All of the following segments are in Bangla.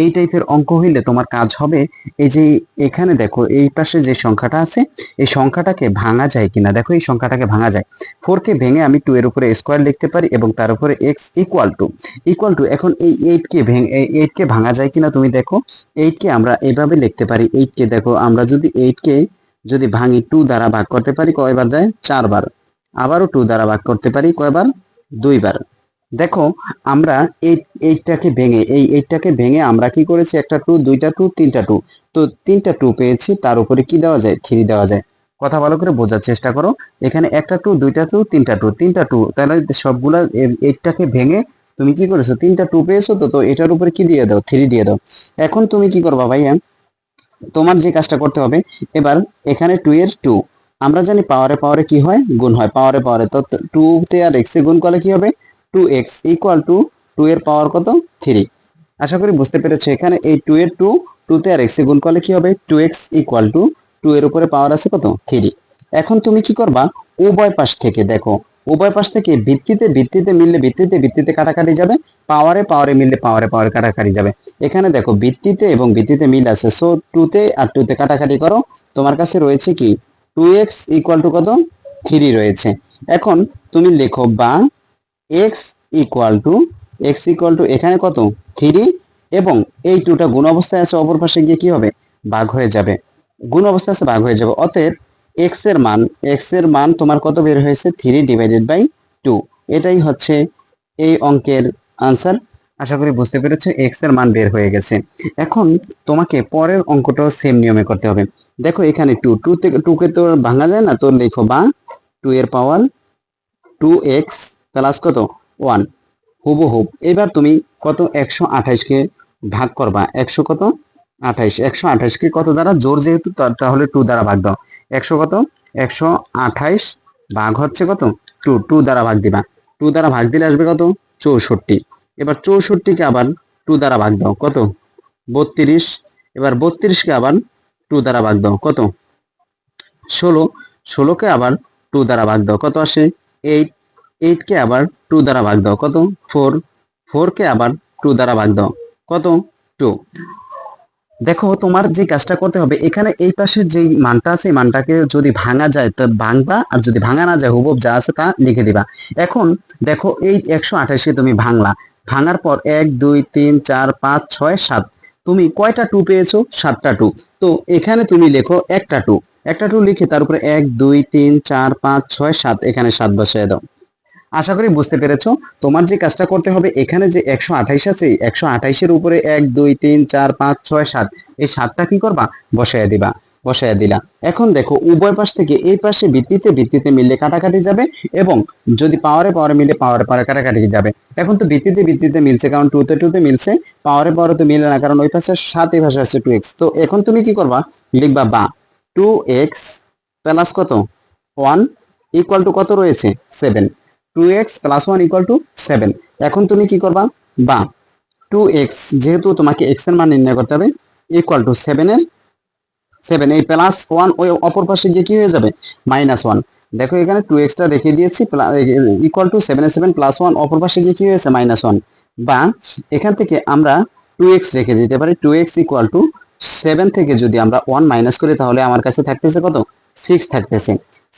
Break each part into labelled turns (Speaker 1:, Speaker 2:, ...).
Speaker 1: এই টাইপের অঙ্ক হইলে তোমার কাজ হবে এই যে এখানে দেখো এই পাশে যে সংখ্যাটা আছে এই সংখ্যাটাকে ভাঙা যায় কিনা। দেখো এই সংখ্যাটাকে ভাঙা যায়। 4 কে ভেঙে আমি 2 এর উপরে স্কোয়ার লিখতে পারি এবং তার উপরে x ইকুয়াল টু এখন এই 8 কে ভেঙে 8 কে ভাঙা যায় কিনা তুমি দেখো। 8 কে আমরা এভাবে লিখতে পারি। 8 কে দেখো আমরা যদি 8 কে যদি ভাঙি 2 দ্বারা ভাগ করতে পারি কয়বার যায়? 4 বার। আবারও 2 দ্বারা ভাগ করতে পারি কয়বার? 2 বার। দেখো আমরা এইটাকে ভেঙে আমরা কি করেছি? একটা 2, দুইটা 2, তিনটা 2। তো তিনটা 2 পেয়েছি, তার উপরে কি দেওয়া যায়? 3 দেওয়া যায়। কথা ভালো করে বোঝার চেষ্টা করো। এখানে একটা 2, দুইটা 2, তিনটা 2 তাহলে সবগুলা এইটাকে ভেঙে তুমি কি করেছো? তিনটা 2 পেয়েছো। তো তো এটার উপরে কি দিয়ে দাও? 3 দিয়ে দাও। এখন তুমি কি করবা ভাইয়া? তোমার যে কাজটা করতে হবে এবার এখানে 2 এর 2 আমরা জানি পাওয়ারে পাওয়ারে কি হয়? গুণ হয়। পাওয়ারে পাওয়ারে তো 2 তে আর x এ গুণ করলে কি হবে? 2x ইকুয়াল টু 2 এর পাওয়ার কত? 3। আশা করি বুঝতে পেরেছো। এখানে এই 2 এর 2 2 তে আর x এ গুণ করলে কি হবে? 2x ইকুয়াল টু 2 এর উপরে পাওয়ার আছে কত? 3। এখন তুমি কি করবা? উভয় পাশ থেকে দেখো, উভয় পাশ থেকে ভিত্তিতে মিললে ভিত্তিতে কাটাকাটি যাবে, পাওয়ারে পাওয়ারে মিললে পাওয়ারে পাওয়ারে কাটাকাটি যাবে। এখানে দেখো ভিত্তিতে এবং ভিত্তিতে মিল আছে, সো 2 তে আর 2 তে কাটাকাটি করো। তোমার কাছে রয়েছে কি? 2x ইকুয়াল টু কত? 3 রয়েছে। এখন তুমি লেখো বা x ইকুয়াল টু এখানে কত? 3 এবং এই 2টা গুণ অবস্থায় আছে, অপর পাশে গিয়ে কি হবে? ভাগ হয়ে যাবে। গুণ অবস্থায় আছে, ভাগ হয়ে যাবে। অতএব x এর মান তোমার কত বের হয়েছে? 3 ডিভাইডেড বাই 2। এটাই হচ্ছে এই অঙ্কের আনসার। আশা করি বুঝতে পেরেছো। x এর মান বের হয়ে গেছে। এখন তোমাকে পরের অঙ্কটাও সেম নিয়মে করতে হবে। দেখো এখানে 2 কে তো ভাঙা যায় না, তো লেখো বা 2 এর পাওয়ার 2x প্লাস কত? 1 হুবহুব। এবার তুমি কত? 128 কে ভাগ করবা। 100 কত? 28। 128 কে কত দ্বারা? জোর যেহেতু তাহলে 2 দ্বারা ভাগ দাও। 100 কত? 128 ভাগ হচ্ছে কত? 2 দ্বারা ভাগ দিবা। 2 দ্বারা ভাগ দিলে আসবে কত? 64। এবার 64 কে আবার 2 দ্বারা ভাগ দাও। কত? 32। এবার 32 কে আবার 2 দ্বারা ভাগ দাও। কত? 16। 16 কে আবার 2 দ্বারা ভাগ দাও। কত আসে? 8। 8 কে আবার 2 দ্বারা ভাগ দাও। কত? 4। 4 কে আবার 2 দ্বারা ভাগ দাও। কত? 2। দেখো তোমার যে কাজটা করতে হবে এখানে এই পাশে যে মানটা আছে এই মানটাকে যদি ভাঙা যায় তো ভাঙবা, আর যদি ভাঙা না যায় হুবহুব যা আছে তা লিখে দিবা। এখন দেখো এই 128 কে তুমি ভাঙলা, ভাঙার পর 1 2 3 4 5 6 7 তুমি কয়টা 2 পেয়েছো? 7টা 2। তো এখানে তুমি লেখো একটা 2 লিখে তার উপরে 1 2 3 4 5 6 7 এখানে 7 বসিয়ে দাও। আশা করি বুঝতে পেরেছো। তোমার যে কাজটা করতে হবে এখানে যে 128 আছে 128 এর উপরে 1 2 3 4 5 6 7 এই 7টা কি করবা? বসাইয়া দিবা। বসাইয়া দিলা। এখন দেখো উভয় পাশ থেকে এই পাশে ভিত্তিতে মিললে কাটাকাটি যাবে এবং যদি পাওয়ারে পাওয়ারে মিলে পাওয়ারে পাওয়ারে কাটাকাটি যাবে। এখন তো ভিত্তিতে মিলছে, কারণ 2 তে মিলছে। পাওয়ারে পাওয়ারে তো মিলে না, কারণ ওই পাশে 7 এই পাশে আছে 2x। তো এখন তুমি কি করবা? লিখবা বা 2x প্লাস কত? 1 ইকুয়াল টু কত রয়েছে? 7। 2x plus 1 equal to 7। এখন তুমি কি করবা? বা 2x যেহেতু তোমাকে x এর মান নির্ণয় করতে হবে ইকুয়াল টু 7 এই প্লাস 1 ওই অপর পাশে গিয়ে কি হয়ে যাবে? -1। দেখো এখানে 2x টা রেখে দিয়েছি ইকুয়াল টু 7 এর 7 প্লাস 1 অপর পাশে গিয়ে কি হয়েছে? -1। বা এখান থেকে আমরা 2x রেখে দিতে পারি। 2x ইকুয়াল টু 7 থেকে যদি আমরা 1 মাইনাস করি তাহলে আমার কাছে থাকতেছে কত? 6 থাকতেছে।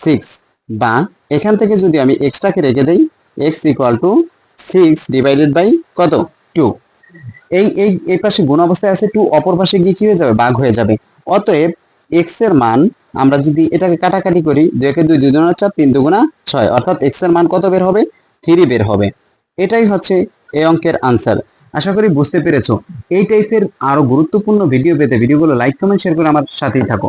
Speaker 1: 6 বা এখান থেকে যদি আমি x টাকে রেখে দেই x equal to 6 divided by কত? 2। এই পাশে গুণ অবস্থায় আছে 2, অপর পাশে গিয়ে কি হয়ে যাবে? ভাগ হয়ে যাবে। অতএব x এর মান আমরা যদি এটাকে কাটাকাটি করি 2 একে 2 2 দুগুণা 4 3 দুগুণা 6 অর্থাৎ x এর মান কত বের হবে? 3 বের হবে। এটাই হচ্ছে এই অঙ্কের আনসার। আশা করি বুঝতে পেরেছো। এই টাইপের আরো গুরুত্বপূর্ণ ভিডিও পেতে ভিডিওগুলো লাইক কমেন্ট শেয়ার করে আমার সাথেই থাকো।